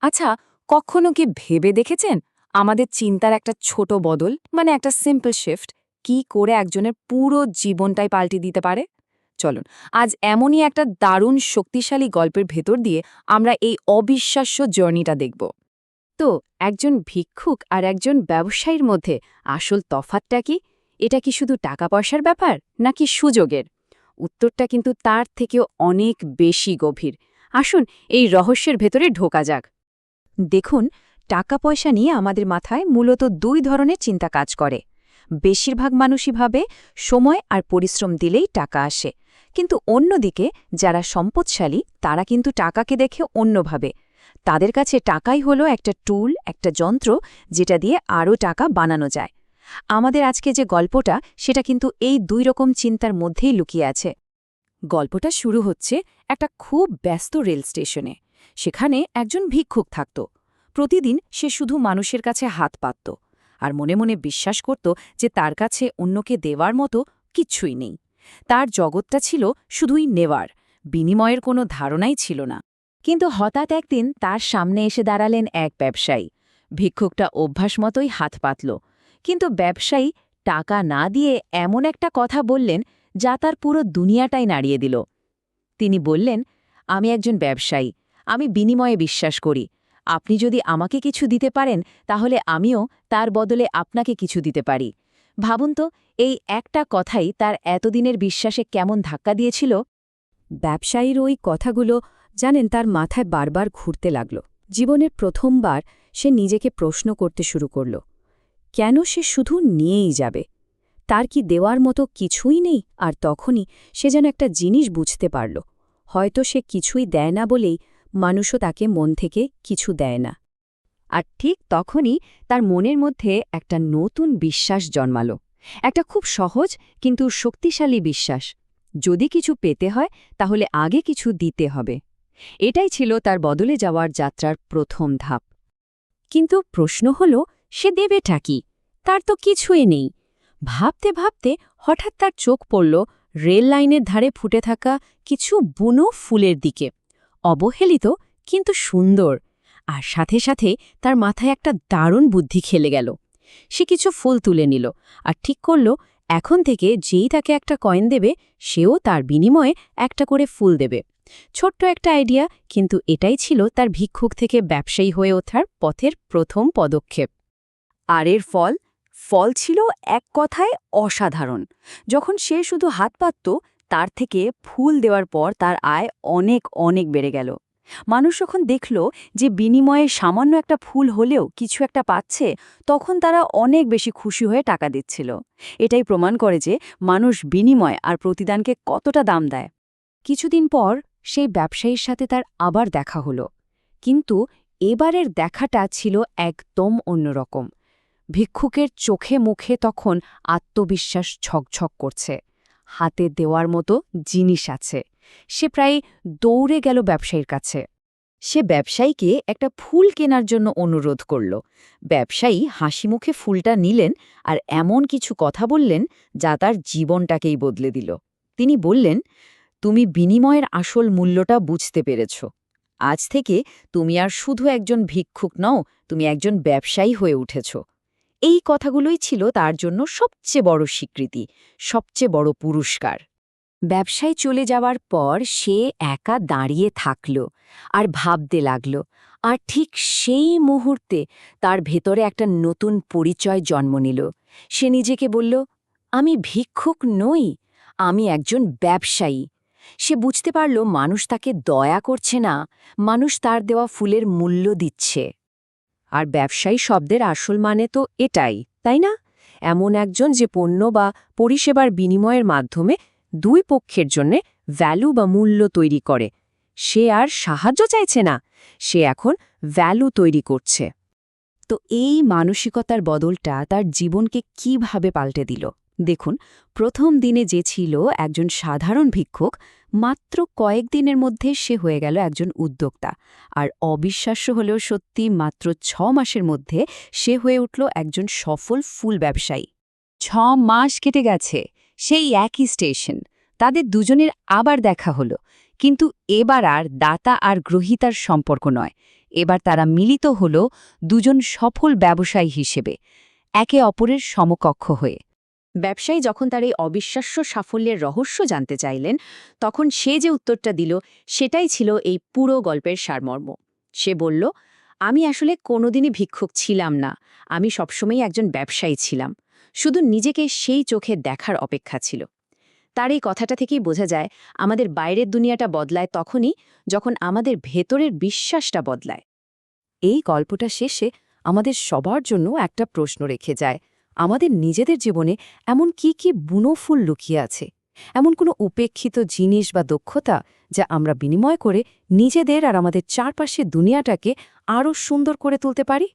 আচ্ছা, কখনো কি ভেবে দেখেছেন আমাদের চিন্তার একটা ছোট বদল মানে একটা সিম্পল শিফট কি করে একজনের পুরো জীবনটাই পাল্টে দিতে পারে? চলুন আজ এমনই একটা দারুণ শক্তিশালী গল্পের ভেতর দিয়ে আমরা এই অবিশ্বাস্য জার্নিটা দেখব। তো একজন ভিক্ষুক আর একজন ব্যবসায়ীর মধ্যে আসল তফাৎটা কি? এটা কি শুধু টাকা পয়সার ব্যাপার নাকি সুযোগের? উত্তরটা কিন্তু তার থেকেও অনেক বেশি গভীর। আসুন এই রহস্যের ভেতরে ঢোকা যাক। দেখুন, টাকা পয়সা নিয়ে আমাদের মাথায় মূলত দুই ধরনের চিন্তা কাজ করে। বেশিরভাগ মানুষই ভাবে সময় আর পরিশ্রম দিলেই টাকা আসে, কিন্তু অন্যদিকে যারা সম্পদশালী তারা কিন্তু টাকাকে দেখে অন্যভাবে। তাদের কাছে টাকাই হলো একটা টুল, একটা যন্ত্র যেটা দিয়ে আরও টাকা বানানো যায়। আমাদের আজকে যে গল্পটা সেটা কিন্তু এই দুই রকম চিন্তার মধ্যেই লুকিয়ে আছে। গল্পটা শুরু হচ্ছে একটা খুব ব্যস্ত রেল স্টেশনে। সেখানে একজন ভিক্ষুক থাকত। প্রতিদিন সে শুধু মানুষের কাছে হাত পাতত আর মনে মনে বিশ্বাস করত যে তার কাছে অন্যকে দেওয়ার মতো কিচ্ছুই নেই। তার জগৎটা ছিল শুধুই নেওয়ার, বিনিময়ের কোনো ধারণাই ছিল না। কিন্তু হঠাৎ একদিন তার সামনে এসে দাঁড়ালেন এক ব্যবসায়ী। ভিক্ষুকটা অভ্যাস মতোই হাত পাতল, কিন্তু ব্যবসায়ী টাকা না দিয়ে এমন একটা কথা বললেন যা তার পুরো দুনিয়াটাই নাড়িয়ে দিল। তিনি বললেন, আমি একজন ব্যবসায়ী, আমি বিনিময়ে বিশ্বাস করি। আপনি যদি আমাকে কিছু দিতে পারেন তাহলে আমিও তার বদলে আপনাকে কিছু দিতে পারি। ভাবুন তো, এই একটা কথাই তার এতদিনের বিশ্বাসে কেমন ধাক্কা দিয়েছিল। ব্যবসায়ীর ওই কথাগুলো জানেন তার মাথায় বারবার ঘুরতে লাগল। জীবনের প্রথমবার সে নিজেকে প্রশ্ন করতে শুরু করল, কেন সে শুধু নিয়েই যাবে? তার কি দেওয়ার মতো কিছুই নেই? আর তখনই সে যেন একটা জিনিস বুঝতে পারল, হয়তো সে কিছুই দেয় না বলেই মানুষও তাকে মন থেকে কিছু দেয় না। আর ঠিক তখনই তার মনের মধ্যে একটা নতুন বিশ্বাস জন্মাল, একটা খুব সহজ কিন্তু শক্তিশালী বিশ্বাস। যদি কিছু পেতে হয় তাহলে আগে কিছু দিতে হবে। এটাই ছিল তার বদলে যাওয়ার যাত্রার প্রথম ধাপ। কিন্তু প্রশ্ন হল, সে দেবেটা কি? তার তো কিছুই নেই। ভাবতে ভাবতে হঠাৎ তার চোখ পড়ল রেল লাইনের ধারে ফুটে থাকা কিছু বুনো ফুলের দিকে। অবহেলিত কিন্তু সুন্দর। আর সাথে সাথে তার মাথায় একটা দারুণ বুদ্ধি খেলে গেল। সে কিছু ফুল তুলে নিল আর ঠিক করল এখন থেকে যেই তাকে একটা কয়েন দেবে সেও তার বিনিময়ে একটা করে ফুল দেবে। ছোট্ট একটা আইডিয়া, কিন্তু এটাই ছিল তার ভিক্ষুক থেকে ব্যবসায়ী হয়ে ওঠার পথের প্রথম পদক্ষেপ। আর এর ফল ফল ছিল এক কথায় অসাধারণ। যখন সে শুধু হাত পাতত, তার থেকে ফুল দেওয়ার পর তার আয় অনেক অনেক বেড়ে গেল। মানুষ যখন দেখল যে বিনিময়ে সামান্য একটা ফুল হলেও কিছু একটা পাচ্ছে, তখন তারা অনেক বেশি খুশি হয়ে টাকা দিচ্ছিল। এটাই প্রমাণ করে যে মানুষ বিনিময় আর প্রতিদানকে কতটা দাম দেয়। কিছুদিন পর সেই ব্যবসায়ীর সাথে তার আবার দেখা হলো, কিন্তু এবারের দেখাটা ছিল একদম অন্যরকম। ভিক্ষুকের চোখে মুখে তখন আত্মবিশ্বাস ঝকঝক করছে। হাতে দেওয়ার মতো জিনিস আছে। সে প্রায় দৌড়ে গেল ব্যবসায়ীর কাছে। সে ব্যবসায়ীকে একটা ফুল কেনার জন্য অনুরোধ করল। ব্যবসায়ী হাসিমুখে ফুলটা নিলেন আর এমন কিছু কথা বললেন যা তার জীবনটাকেই বদলে দিল। তিনি বললেন, তুমি বিনিময়ের আসল মূল্যটা বুঝতে পেরেছ। আজ থেকে তুমি আর শুধু একজন ভিক্ষুক নও, তুমি একজন ব্যবসায়ী হয়ে উঠেছ। এই কথাগুলোই ছিল তার জন্য সবচেয়ে বড় স্বীকৃতি, সবচেয়ে বড় পুরস্কার। ব্যবসায় চলে যাওয়ার পর সে একা দাঁড়িয়ে থাকল আর ভাবতে লাগল। আর ঠিক সেই মুহূর্তে তার ভেতরে একটা নতুন পরিচয় জন্ম নিল। সে নিজেকে বলল, আমি ভিক্ষুক নই, আমি একজন ব্যবসায়ী। সে বুঝতে পারল মানুষ তাকে দয়া করছে না, মানুষ তার দেওয়া ফুলের মূল্য দিচ্ছে। আর ব্যবসায়ী শব্দের আসল মানে তো এটাই, তাই না? এমন একজন যে পণ্য বা পরিষেবার বিনিময়ের মাধ্যমে দুই পক্ষের জন্যে ভ্যালু বা মূল্য তৈরি করে। সে আর সাহায্য চাইছে না, সে এখন ভ্যালু তৈরি করছে। তো এই মানসিকতার বদলটা তার জীবনকে কিভাবে পাল্টে দিল দেখুন। প্রথম দিনে যে ছিল একজন সাধারণ ভিক্ষুক, মাত্র কয়েকদিনের মধ্যে সে হয়ে গেল একজন উদ্যোক্তা। আর অবিশ্বাস্য হলেও সত্যি, মাত্র ৬ মাসের মধ্যে সে হয়ে উঠল একজন সফল ফুল ব্যবসায়ী। ৬ মাস কেটে গেছে, সেই একই স্টেশন, তাদের দুজনের আবার দেখা হলো। কিন্তু এবার আর দাতা আর গ্রহীতার সম্পর্ক নয়, এবার তারা মিলিত হল দুজন সফল ব্যবসায়ী হিসেবে, একে অপরের সমকক্ষ হয়ে। ব্যবসায়ী যখন তার এই অবিশ্বাস্য সাফল্যের রহস্য জানতে চাইলেন, তখন সে যে উত্তরটা দিল সেটাই ছিল এই পুরো গল্পের সারমর্ম। সে বলল, আমি আসলে কোনোদিনই ভিক্ষুক ছিলাম না, আমি সবসময়ই একজন ব্যবসায়ী ছিলাম, শুধু নিজেকে সেই চোখে দেখার অপেক্ষা ছিল। তার এই কথাটা থেকেই বোঝা যায় আমাদের বাইরের দুনিয়াটা বদলায় তখনই যখন আমাদের ভেতরের বিশ্বাসটা বদলায়। এই গল্পটা শেষে আমাদের সবার জন্য একটা প্রশ্ন রেখে যায়, আমাদের নিজেদের জীবনে এমন কি কি বুনো ফুল লুকিয়ে আছে, এমন কোনো উপেক্ষিত জিনিস বা দক্ষতা যা আমরা বিনিময় করে নিজেদের আর আমাদের চারপাশের দুনিয়াটাকে আরও সুন্দর করে তুলতে পারি?